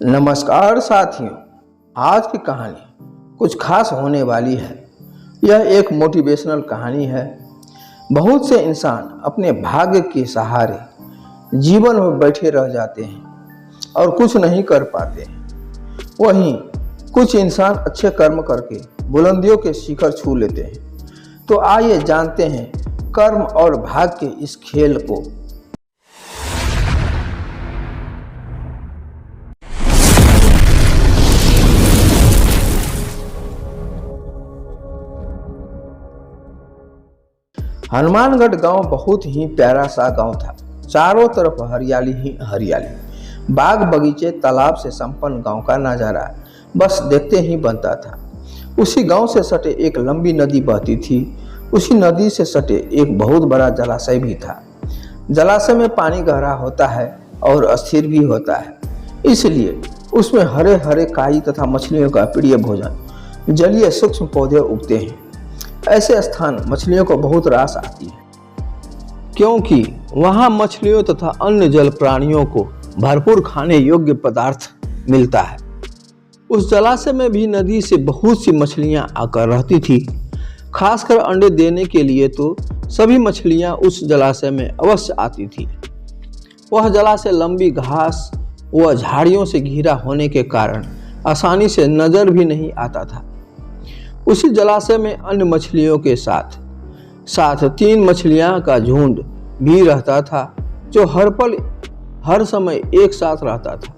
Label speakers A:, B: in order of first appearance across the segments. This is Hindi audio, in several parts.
A: नमस्कार साथियों। आज की कहानी कुछ खास होने वाली है। यह एक मोटिवेशनल कहानी है। बहुत से इंसान अपने भाग्य के सहारे जीवन में बैठे रह जाते हैं और कुछ नहीं कर पाते हैं। वहीं कुछ इंसान अच्छे कर्म करके बुलंदियों के शिखर छू लेते हैं। तो आइए जानते हैं कर्म और भाग्य के इस खेल को। हनुमानगढ़ गांव बहुत ही प्यारा सा गांव था। चारों तरफ हरियाली ही हरियाली, बाग बगीचे, तालाब से संपन्न गांव का नजारा बस देखते ही बनता था। उसी गांव से सटे एक लंबी नदी बहती थी। उसी नदी से सटे एक बहुत बड़ा जलाशय भी था। जलाशय में पानी गहरा होता है और अस्थिर भी होता है, इसलिए उसमें हरे हरे काई तथा मछलियों का प्रिय भोजन जलीय सूक्ष्म पौधे उगते हैं। ऐसे स्थान मछलियों को बहुत रास आती है, क्योंकि वहां मछलियों तथा अन्य जल प्राणियों को भरपूर खाने योग्य पदार्थ मिलता है। उस जलाशय में भी नदी से बहुत सी मछलियां आकर रहती थी। खासकर अंडे देने के लिए तो सभी मछलियां उस जलाशय में अवश्य आती थी। वह जलाशय लंबी घास व झाड़ियों से घिरा होने के कारण आसानी से नजर भी नहीं आता था। उसी जलाशय में अन्य मछलियों के साथ साथ 3 मछलियां का झुंड भी रहता था, जो हर पल हर समय एक साथ रहता था।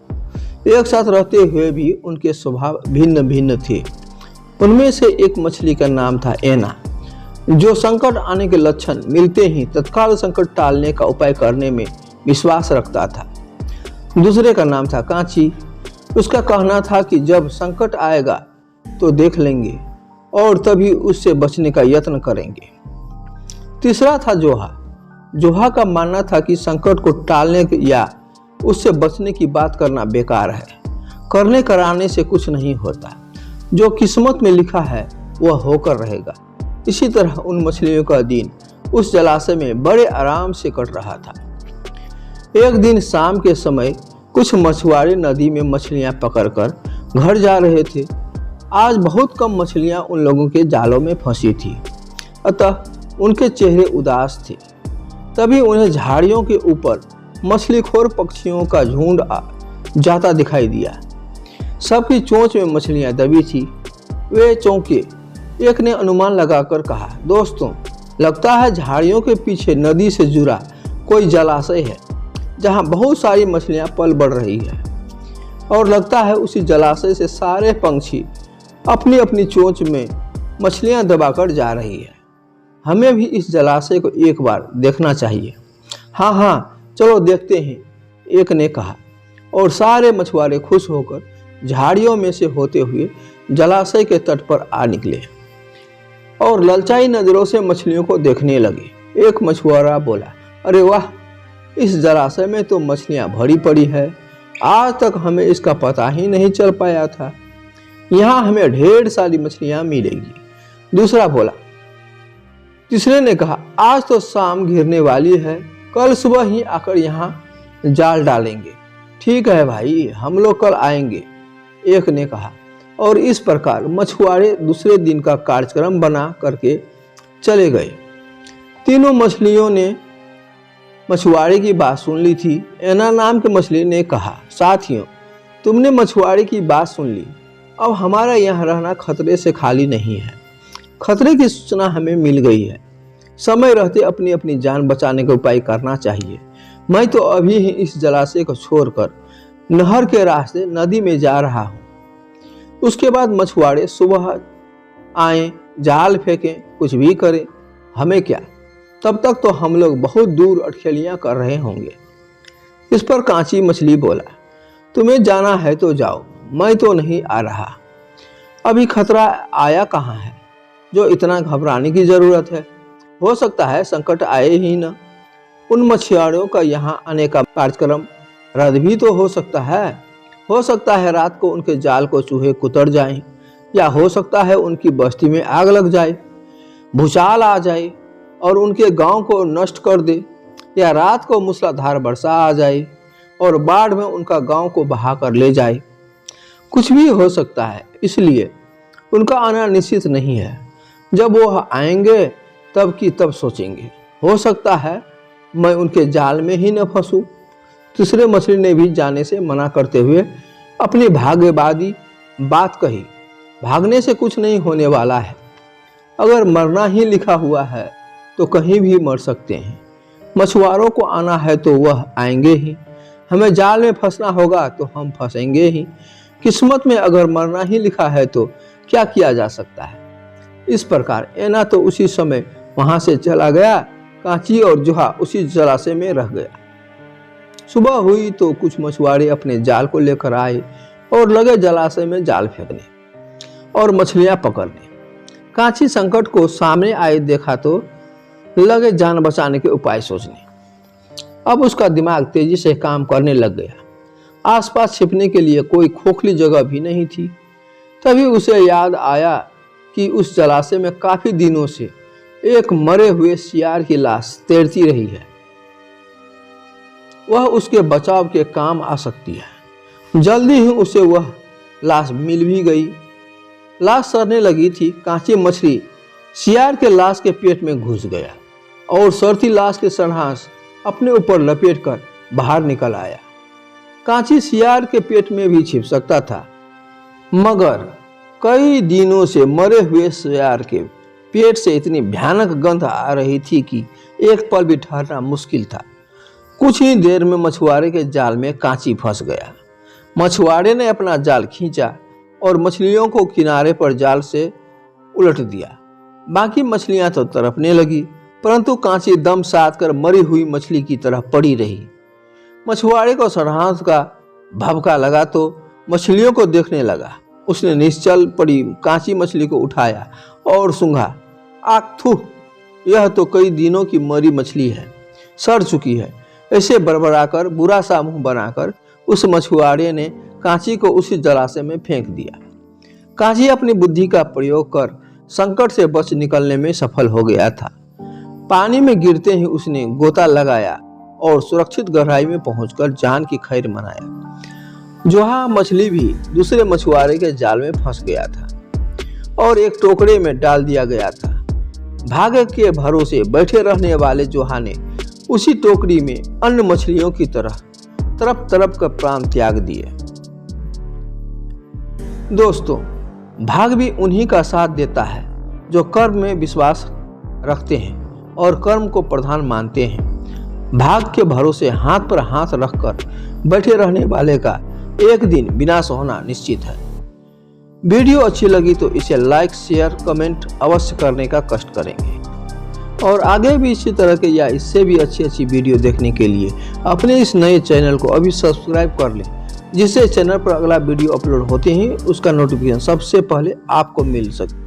A: एक साथ रहते हुए भी उनके स्वभाव भिन्न भिन्न थे। उनमें से एक मछली का नाम था ऐना, जो संकट आने के लक्षण मिलते ही तत्काल संकट टालने का उपाय करने में विश्वास रखता था। दूसरे का नाम था कांची। उसका कहना था कि जब संकट आएगा तो देख लेंगे और तभी उससे बचने का यत्न करेंगे। तीसरा था जोहा। जोहा का मानना था कि संकट को टालने या उससे बचने की बात करना बेकार है। करने कराने से कुछ नहीं होता। जो किस्मत में लिखा है वह होकर रहेगा। इसी तरह उन मछलियों का दिन उस जलाशय में बड़े आराम से कट रहा था। एक दिन शाम के समय कुछ मछुआरे नदी में मछलियां पकड़कर घर जा रहे थे। आज बहुत कम मछलियां उन लोगों के जालों में फंसी थी, अतः उनके चेहरे उदास थे। तभी उन्हें झाड़ियों के ऊपर मछलीखोर पक्षियों का झुंड जाता दिखाई दिया। सबकी चोंच में मछलियां दबी थी। वे चौंके। एक ने अनुमान लगाकर कहा, दोस्तों, लगता है झाड़ियों के पीछे नदी से जुड़ा कोई जलाशय है जहां बहुत सारी मछलियां पल बढ़ रही है, और लगता है उसी जलाशय से सारे पंछी अपनी अपनी चोंच में मछलियां दबाकर जा रही है। हमें भी इस जलाशय को एक बार देखना चाहिए। हाँ, चलो देखते हैं, एक ने कहा, और सारे मछुआरे खुश होकर झाड़ियों में से होते हुए जलाशय के तट पर आ निकले और ललचाई नजरों से मछलियों को देखने लगे। एक मछुआरा बोला, अरे वाह, इस जलाशय में तो मछलियां भरी पड़ी है। आज तक हमें इसका पता ही नहीं चल पाया था। यहाँ हमें ढेर सारी मछलियां मिलेगी। दूसरा बोला। तीसरे ने कहा, आज तो शाम घिरने वाली है, कल सुबह ही आकर यहाँ जाल डालेंगे। ठीक है भाई, हम लोग कल आएंगे, एक ने कहा। और इस प्रकार मछुआरे दूसरे दिन का कार्यक्रम बना करके चले गए। तीनों मछलियों ने मछुआरे की बात सुन ली थी। ऐना नाम के मछली ने कहा, साथियों, तुमने मछुआरे की बात सुन ली। अब हमारा यहाँ रहना खतरे से खाली नहीं है। खतरे की सूचना हमें मिल गई है। समय रहते अपनी अपनी जान बचाने का उपाय करना चाहिए। मैं तो अभी ही इस जलाशय को छोड़कर नहर के रास्ते नदी में जा रहा हूँ। उसके बाद मछुआरे सुबह आए, जाल फेंकें, कुछ भी करें, हमें क्या। तब तक तो हम लोग बहुत दूर अटखेलियां कर रहे होंगे। इस पर कांची मछली बोला, तुम्हें जाना है तो जाओ, मैं तो नहीं आ रहा। अभी खतरा आया कहाँ है जो इतना घबराने की जरूरत है। हो सकता है संकट आए ही न। उन मछुआरों का यहाँ आने का कार्यक्रम रद्द भी तो हो सकता है। हो सकता है रात को उनके जाल को चूहे कुतर जाएं, या हो सकता है उनकी बस्ती में आग लग जाए, भूचाल आ जाए और उनके गांव को नष्ट कर दे, या रात को मूसलाधार वर्षा आ जाए। और बाढ़ में उनका गांव को बहाकर ले जाए। कुछ भी हो सकता है, इसलिए उनका आना निश्चित नहीं है। जब वो आएंगे तब की तब सोचेंगे, हो सकता है मैं उनके जाल में ही न फंसूं। तीसरे मछली ने भी जाने से मना करते हुए अपनी भाग्यवादी बात कही, भागने से कुछ नहीं होने वाला है। अगर मरना ही लिखा हुआ है तो कहीं भी मर सकते हैं। मछुआरों को आना है तो वह आएंगे ही, हमें जाल में फंसना होगा तो हम फंसेंगे ही। किस्मत में अगर मरना ही लिखा है तो क्या किया जा सकता है। इस प्रकार ऐना तो उसी समय वहां से चला गया। कांची और जोहा उसी जलाशय में रह गया। सुबह हुई तो कुछ मछुआरे अपने जाल को लेकर आए और लगे जलाशय में जाल फेंकने और मछलियां पकड़ने। कांची संकट को सामने आए देखा तो लगे जान बचाने के उपाय सोचने। अब उसका दिमाग तेजी से काम करने लग गया। आसपास छिपने के लिए कोई खोखली जगह भी नहीं थी। तभी उसे याद आया कि उस जलाशय में काफी दिनों से एक मरे हुए सियार की लाश तैरती रही है। वह उसके बचाव के काम आ सकती है। जल्दी ही उसे वह लाश मिल भी गई। लाश सड़ने लगी थी। कांची मछली सियार के लाश के पेट में घुस गया और सड़ती लाश के संहास अपने ऊपर लपेटकर बाहर निकल आया। कांची सियार के पेट में भी छिप सकता था, मगर कई दिनों से मरे हुए सियार के पेट से इतनी भयानक गंध आ रही थी कि एक पल भी ठहरना मुश्किल था। कुछ ही देर में मछुआरे के जाल में कांची फंस गया। मछुआरे ने अपना जाल खींचा और मछलियों को किनारे पर जाल से उलट दिया। बाकी मछलियां तो तड़पने लगी, परंतु कांची दम साध कर मरी हुई मछली की तरह पड़ी रही। मछुआरे को सरहद का भभका लगा तो मछलियों को देखने लगा। उसने निश्चल पड़ी कांची मछली को उठाया और सूंघा। आखथू, यह तो कई दिनों की मरी मछली है, सड़ चुकी है। ऐसे बड़बड़ाकर बुरा सा मुंह बनाकर उस मछुआरे ने कांची को उसी जलाशय में फेंक दिया। कांची अपनी बुद्धि का प्रयोग कर संकट से बच निकलने में सफल हो गया था। पानी में गिरते ही उसने गोता लगाया और सुरक्षित गहराई में पहुंचकर जान की खैर मनाया। जोहा मछली भी दूसरे मछुआरे के जाल में फंस गया था और एक टोकरे में डाल दिया गया था। भाग्य के भरोसे बैठे रहने वाले जोहा ने उसी टोकरी में अन्य मछलियों की तरह तरफ तरफ कर प्राण त्याग दिए। दोस्तों, भाग्य भी उन्हीं का साथ देता है जो कर्म में विश्वास रखते हैं और कर्म को प्रधान मानते हैं। भाग्य के भरोसे हाथ पर हाथ रखकर बैठे रहने वाले का एक दिन विनाश होना निश्चित है। वीडियो अच्छी लगी तो इसे लाइक, शेयर, कमेंट अवश्य करने का कष्ट करेंगे और आगे भी इसी तरह के या इससे भी अच्छी वीडियो देखने के लिए अपने इस नए चैनल को अभी सब्सक्राइब कर लें, जिससे चैनल पर अगला वीडियो अपलोड होते ही उसका नोटिफिकेशन सबसे पहले आपको मिल सके।